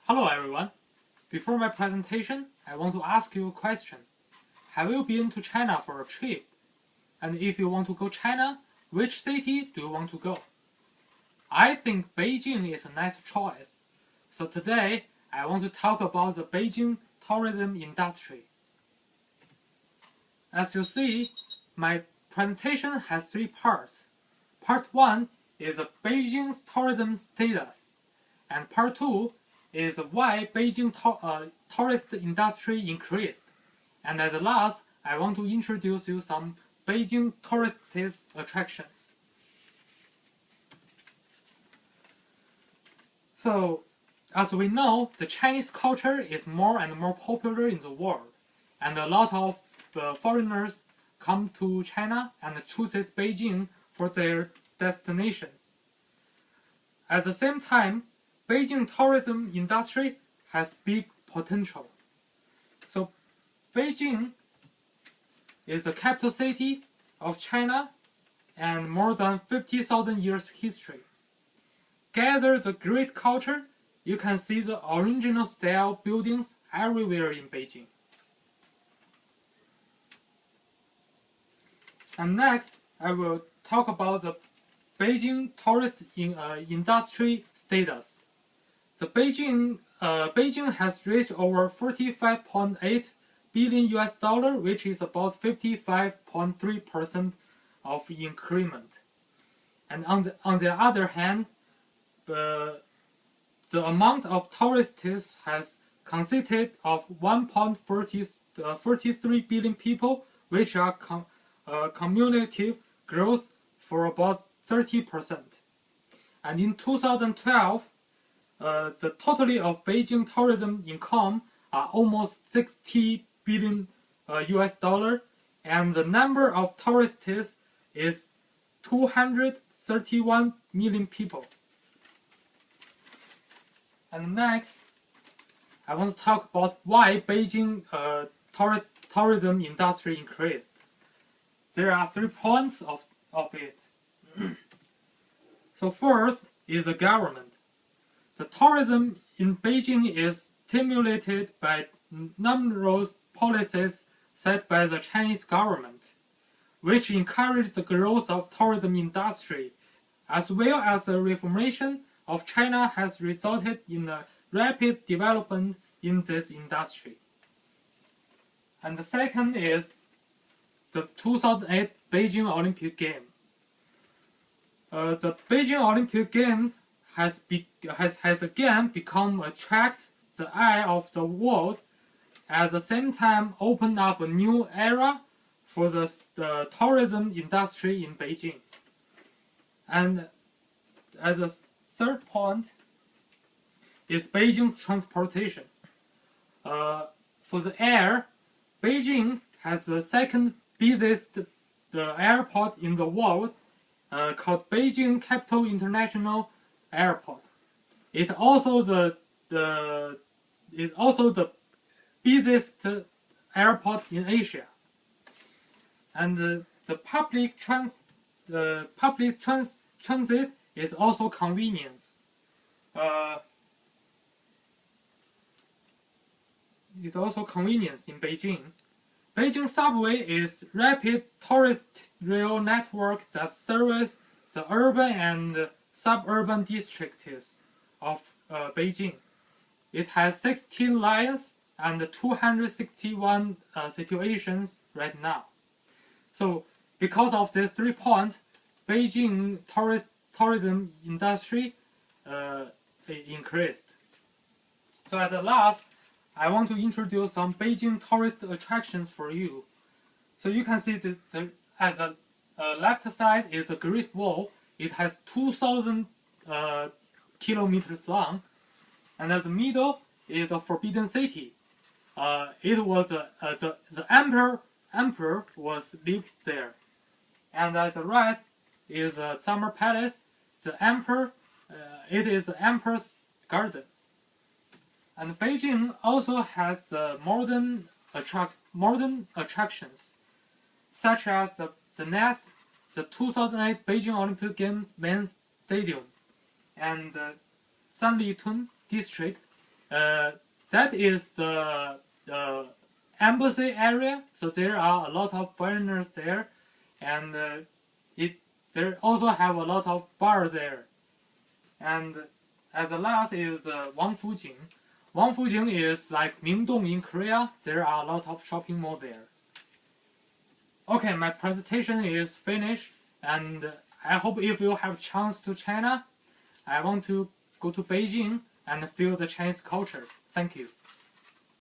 Hello everyone. Before my presentation, I want to ask you a question. Have you been to China for a trip? And if you want to go China, which city do you want to go? I think Beijing is a nice choice. So today, I want to talk about the Beijing tourism industry. As you see, my presentation has three parts. Part 1 is Beijing's tourism status, and Part 2 is why Beijing tourist industry increased. And at the last, I want to introduce you some Beijing tourist attractions. So, as we know, the Chinese culture is more and more popular in the world, and a lot of foreigners come to China and chooses Beijing for their destinations. At the same time, Beijing tourism industry has big potential. So Beijing is the capital city of China and more than 50,000 years history. Gather the great culture, you can see the original style buildings everywhere in Beijing. And next, I will talk about the Beijing tourist industry status. The Beijing has reached over 45.8 billion US dollar, which is about 55.3% of increment. And on the other hand, the amount of tourists has consisted of 1.43 billion people, which are cumulative growth for about 30%. And in 2012, the total of Beijing tourism income are almost 60 billion US dollar, and the number of tourists is 231 million people. And next, I want to talk about why Beijing tourism industry increased. There are 3 points of it. So first is the government. The tourism in Beijing is stimulated by numerous policies set by the Chinese government, which encourage the growth of tourism industry, as well as the reformation of China has resulted in a rapid development in this industry. And the second is the 2008 Beijing Olympic Games. The Beijing Olympic Games has again become attracts the eye of the world, at the same time opened up a new era for the tourism industry in Beijing. And as a third point is Beijing's transportation. For the air, Beijing has the second busiest airport in the world, called Beijing Capital International Airport. It also the busiest airport in Asia. And the public transit is also convenience. It's also convenience in Beijing. Beijing subway is rapid tourist rail network that serves the urban and suburban districts of Beijing. It has 16 lines and 261 situations right now. So because of the 3 points, Beijing tourism industry increased. So at the last, I want to introduce some Beijing tourist attractions for you. So you can see at the left side is the Great Wall. It has 2,000 kilometers long, and at the middle is a Forbidden City. It was the emperor was lived there, and at the right is a Summer Palace. The emperor, it is the Emperor's Garden. And Beijing also has modern attractions, such as the 2008 Beijing Olympic Games main stadium, and Sanlitun district, That is the embassy area. So there are a lot of foreigners there, and there also have a lot of bars there. And as the last is Wangfujing. Wangfujing is like Mingdong in Korea. There are a lot of shopping mall there. Okay, my presentation is finished, and I hope if you have chance to China, I want to go to Beijing and feel the Chinese culture. Thank you.